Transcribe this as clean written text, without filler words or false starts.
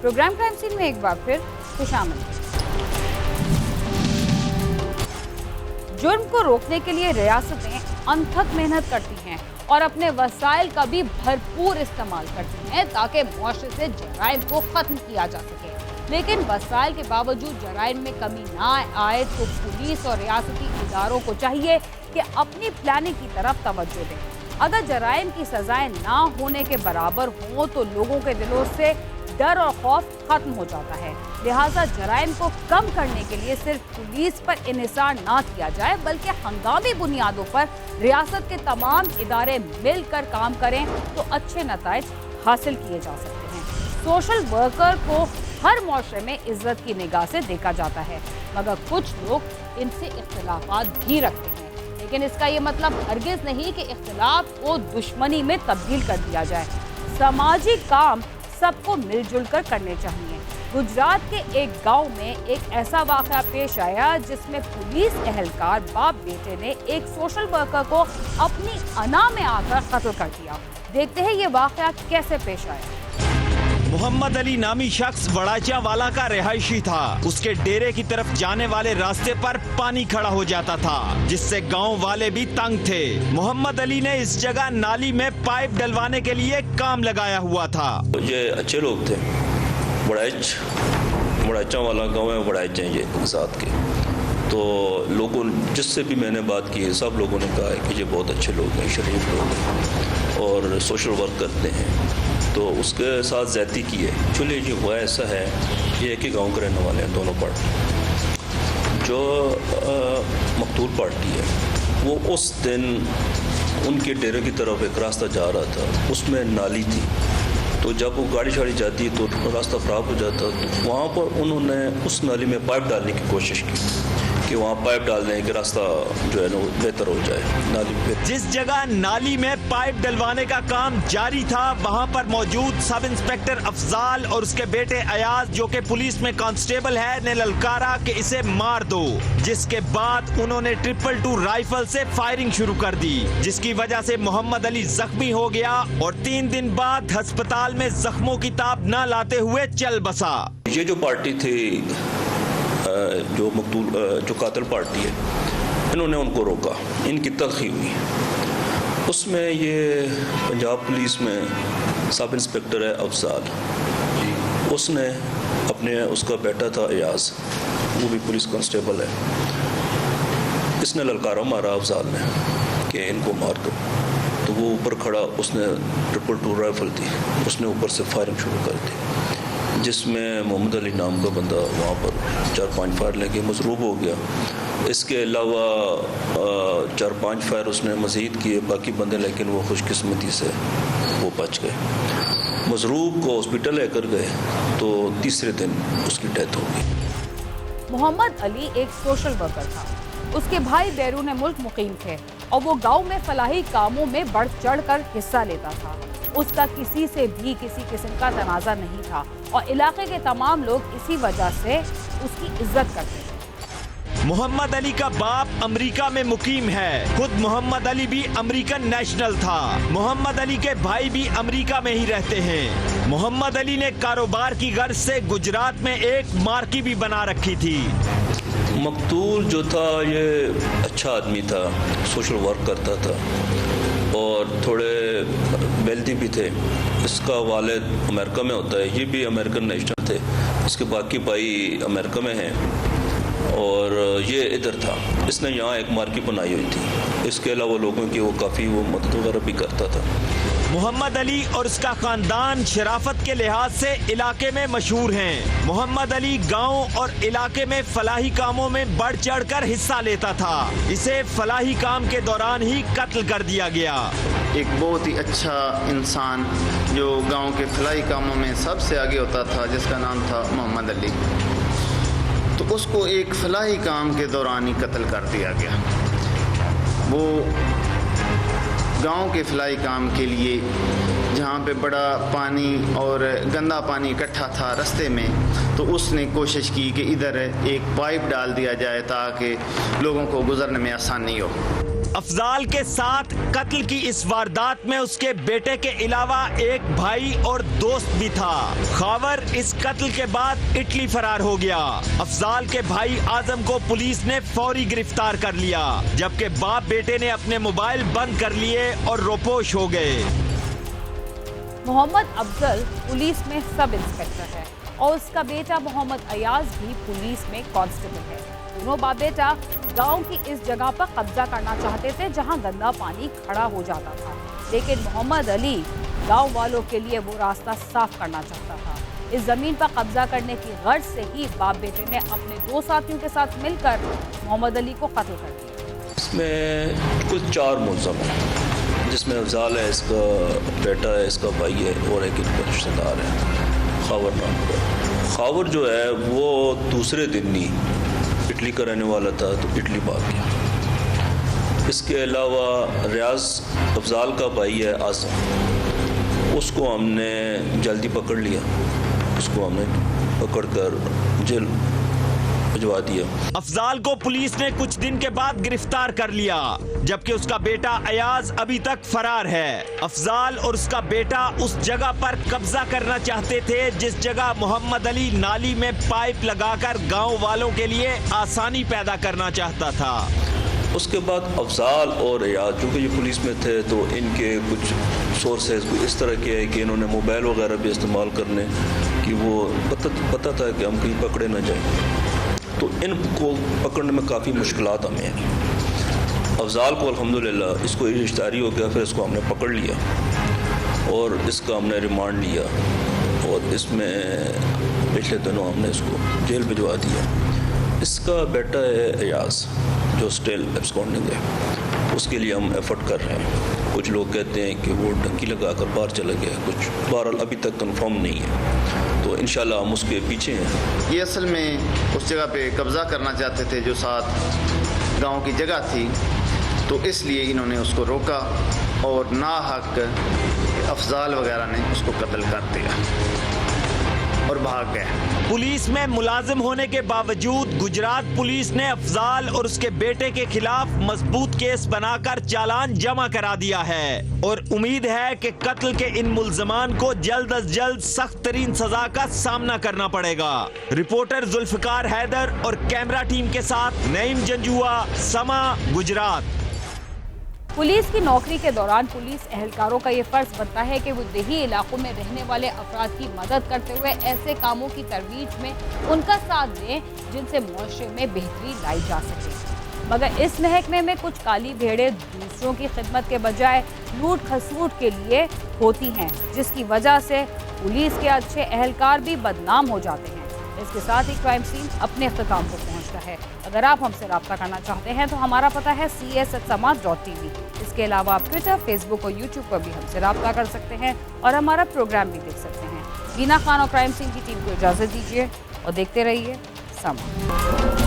Programme crime scene में एक बार फिर खुशामद। जुर्म को रोकने के लिए रियासतें अनथक मेहनत करती हैं और अपने वसाइल का भी भरपूर इस्तेमाल करती हैं ताकि मुआशरे से जराइम को खत्म किया जा सके। लेकिन वसाइल के बावजूद जराइम में कमी ना आए तो पुलिस और रियासती इदारों को चाहिए कि अपनी प्लानिंग की तरफ तवज्जो दें। अगर जराइम की सजाएं ना होने के बराबर हों तो लोगों के दिलों से डर और खौफ खत्म हो जाता है। लिहाजा जराइम को कम करने के लिए सिर्फ पुलिस पर इन्हिसार ना किया जाए बल्कि हंगामी बुनियादों पर रियासत के तमाम इदारे मिलकर काम करें तो अच्छे नताइज हासिल किए जा सकते हैं। सोशल वर्कर को हर मुआशरे में इज्जत की निगाह से देखा जाता है, मगर कुछ लोग इनसे इख्तिलाफात भी रखते हैं। लेकिन इसका ये मतलब हरगिज नहीं कि इख्तिलाफ को दुश्मनी में तब्दील कर दिया जाए। सामाजिक काम सबको मिलजुल कर करने चाहिए। गुजरात के एक गांव में एक ऐसा वाक़या पेश आया जिसमें पुलिस एहलकार बाप बेटे ने एक सोशल वर्कर को अपनी अना में आकर कत्ल कर दिया। देखते हैं ये वाक़या कैसे पेश आया। मोहम्मद अली नामी शख्स वड़ाचा वाला का रिहायशी था। उसके डेरे की तरफ जाने वाले रास्ते पर पानी खड़ा हो जाता था जिससे गांव वाले भी तंग थे। मोहम्मद अली ने इस जगह नाली में पाइप डलवाने के लिए काम लगाया हुआ था। ये अच्छे लोग थे। वड़ाचा वाला गांव है, वड़ाचा ये साथ के, तो लोगों जिससे भी मैंने बात की है सब लोगों ने कहा है कि ये बहुत अच्छे लोग हैं, शरीफ लोग हैं और सोशल वर्क करते हैं। तो उसके साथ ज़्यादती की है। एक्चुअली जो हुआ ऐसा है, ये एक ही गांव के रहने वाले हैं दोनों पार्टी। जो मकतूल पार्टी है वो उस दिन उनके डेरे की तरफ एक रास्ता जा रहा था, उसमें नाली थी, तो जब वो गाड़ी शाड़ी जाती तो रास्ता ख़राब हो जाता। तो वहाँ पर उन्होंने उस नाली में पाइप डालने की कोशिश की कि वहाँ पाइप डाल दें कि रास्ता जो है ना बेहतर हो जाए नाली पे। जिस जगह नाली में पाइप डलवाने का काम जारी था वहाँ पर मौजूद सब इंस्पेक्टर अफजाल और उसके बेटे अयाज जो कि पुलिस में कांस्टेबल है ने ललकारा कि इसे मार दो, जिसके बाद उन्होंने 222 राइफल से फायरिंग शुरू कर दी जिसकी वजह से मोहम्मद अली जख्मी हो गया और 3 दिन बाद अस्पताल में जख्मों की ताब न लाते हुए चल बसा। ये जो पार्टी थी जो कातिल पार्टी है, इन्होंने उनको रोका, इनकी तलखी हुई। उसमें ये पंजाब पुलिस में सब इंस्पेक्टर है अफजाल, उसने उसका बेटा था अयाज, वो भी पुलिस कांस्टेबल है, इसने ललकारा मारा अफजाल ने कि इनको मार दो। तो वो ऊपर खड़ा, उसने 222 राइफल थी, उसने ऊपर से फायरिंग शुरू कर दी जिसमें मोहम्मद अली नाम का बंदा वहाँ पर 4-5 फायर लेके मजरूब हो गया। इसके अलावा 4-5 फायर उसने मज़ीद किए बाकी बंदे, लेकिन वो खुशकिस्मती से वो बच गए। मजरूब को हॉस्पिटल लेकर गए तो तीसरे दिन उसकी डेथ हो गई। मोहम्मद अली एक सोशल वर्कर था। उसके भाई बैरून मुल्क मुकीम थे और वो गांव में फलाही कामों में बढ़ चढ़ कर हिस्सा लेता था। उसका किसी से भी किसी किस्म का तनाज़ा नहीं था और इलाके के तमाम लोग इसी वजह से उसकी इज्जत करते थे। मोहम्मद अली का बाप अमेरिका में मुकीम है। खुद मोहम्मद अली भी अमेरिकन नेशनल था। मोहम्मद अली के भाई भी अमेरिका में ही रहते हैं। मोहम्मद अली ने कारोबार की गर्ज से गुजरात में एक मार्की भी बना रखी थी। मकतूल जो था ये अच्छा आदमी था, सोशल वर्क करता था और थोड़े वेल्दी भी थे। इसका वालिद अमेरिका में होता है, ये भी अमेरिकन नेशनल थे। इसके बाकी भाई अमेरिका में हैं और ये इधर था। इसने यहाँ एक मार्की बनाई हुई थी। इसके अलावा लोगों की वो काफ़ी वो मदद वगैरह भी करता था। मोहम्मद अली और उसका खानदान शराफत के लिहाज से इलाके में मशहूर हैं। मोहम्मद अली गांव और इलाके में फलाही कामों में बढ़ चढ़कर हिस्सा लेता था। इसे फलाही काम के दौरान ही कत्ल कर दिया गया। एक बहुत ही अच्छा इंसान जो गांव के फलाही कामों में सबसे आगे होता था, जिसका नाम था मोहम्मद अली, तो उसको एक फलाही काम के दौरान ही कत्ल कर दिया गया। वो गांव के फलाही काम के लिए जहाँ पे बड़ा पानी और गंदा पानी इकट्ठा था रास्ते में, तो उसने कोशिश की कि इधर एक पाइप डाल दिया जाए ताकि लोगों को गुजरने में आसानी हो। افضال کے ساتھ قتل کی اس واردات میں اس کے بیٹے کے علاوہ ایک بھائی اور دوست بھی تھا۔ خاور اس قتل کے بعد اٹلی فرار ہو گیا۔ افضال کے بھائی اعظم کو پولیس نے فوری گرفتار کر لیا، جبکہ باپ بیٹے نے اپنے موبائل بند کر لیے اور روپوش ہو گئے۔ محمد افضل پولیس میں سب انسپکٹر ہے اور اس کا بیٹا محمد ایاز بھی پولیس میں کانسٹیبل ہے۔ دونوں باپ بیٹا گاؤں کی اس جگہ پر قبضہ کرنا چاہتے تھے جہاں گندا پانی کھڑا ہو جاتا تھا، لیکن محمد علی گاؤں والوں کے لیے وہ راستہ صاف کرنا چاہتا تھا۔ اس زمین پر قبضہ کرنے کی غرض سے ہی باپ بیٹے نے اپنے 2 ساتھیوں کے ساتھ مل کر محمد علی کو قتل کر دیا۔ اس میں کل 4 ملزم ہیں، جس میں افضال ہے، اس کا بیٹا ہے، اس کا بھائی ہے اور ایک ان کا رشتہ دار ہے، خاور نام کا۔ خاور جو ہے وہ دوسرے دن ہی اٹلی کا رہنے والا تھا، تو اٹلی بھاگ گیا۔ اس کے علاوہ ریاض افضال کا بھائی ہے اعظم، اس کو ہم نے جلدی پکڑ لیا، اس کو ہم نے پکڑ کر جیل بھجوا دیا۔ افضال کو پولیس نے کچھ دن کے بعد گرفتار کر لیا، جبکہ اس کا بیٹا ایاز ابھی تک فرار ہے۔ افضال اور اس کا بیٹا اس جگہ پر قبضہ کرنا چاہتے تھے جس جگہ محمد علی نالی میں پائپ لگا کر گاؤں والوں کے لیے آسانی پیدا کرنا چاہتا تھا۔ اس کے بعد افضال اور ایاز، چونکہ یہ پولیس میں تھے تو ان کے کچھ سورسز اس طرح کے ہے کہ انہوں نے موبائل وغیرہ بھی استعمال کرنے کہ وہ پتہ تھا کہ ہم کہیں پکڑے نہ جائیں، تو ان کو پکڑنے میں کافی مشکلات ہمیں ہیں۔ افضال کو الحمدللہ اس کو رشتہداری ہو گیا، پھر اس کو ہم نے پکڑ لیا اور اس کا ہم نے ریمانڈ لیا اور اس میں پچھلے دنوں ہم نے اس کو جیل بھجوا دیا۔ اس کا بیٹا ہے ایاز جو اسٹل ایبسکونڈنگ ہے، اس کے لیے ہم ایفرٹ کر رہے ہیں۔ کچھ لوگ کہتے ہیں کہ وہ ڈھکی لگا کر باہر چلا گیا، کچھ بہرحال ابھی تک کنفرم نہیں ہے، تو انشاءاللہ ہم اس کے پیچھے ہیں۔ یہ اصل میں اس جگہ پہ قبضہ کرنا چاہتے تھے جو ساتھ گاؤں کی جگہ تھی، تو اس لیے انہوں نے اس کو روکا اور ناحق افضال وغیرہ نے اس کو قتل کر دیا اور بھاگ گئے۔ پولیس میں ملازم ہونے کے باوجود گجرات پولیس نے افضال اور اس کے بیٹے کے خلاف مضبوط کیس بنا کر چالان جمع کرا دیا ہے اور امید ہے کہ قتل کے ان ملزمان کو جلد از جلد سخت ترین سزا کا سامنا کرنا پڑے گا۔ رپورٹر ذوالفقار حیدر اور کیمرہ ٹیم کے ساتھ نعیم جنجوعہ، سما، گجرات۔ پولیس کی نوکری کے دوران پولیس اہلکاروں کا یہ فرض بنتا ہے کہ وہ دیہی علاقوں میں رہنے والے افراد کی مدد کرتے ہوئے ایسے کاموں کی ترویج میں ان کا ساتھ دیں جن سے معاشرے میں بہتری لائی جا سکے، مگر اس محکمے میں کچھ کالی بھیڑیں دوسروں کی خدمت کے بجائے لوٹ کھسوٹ کے لیے ہوتی ہیں، جس کی وجہ سے پولیس کے اچھے اہلکار بھی بدنام ہو جاتے ہیں۔ اس کے ساتھ ہی کرائم سین اپنے اختتام کو پہنچتا ہے۔ اگر آپ ہم سے رابطہ کرنا چاہتے ہیں تو ہمارا پتہ ہے cs@samas.tv۔ اس کے علاوہ آپ ٹویٹر، فیس بک اور یوٹیوب پر بھی ہم سے رابطہ کر سکتے ہیں اور ہمارا پروگرام بھی دیکھ سکتے ہیں۔ بینا خان اور کرائم سین کی ٹیم کو اجازت دیجیے اور دیکھتے رہیے سما۔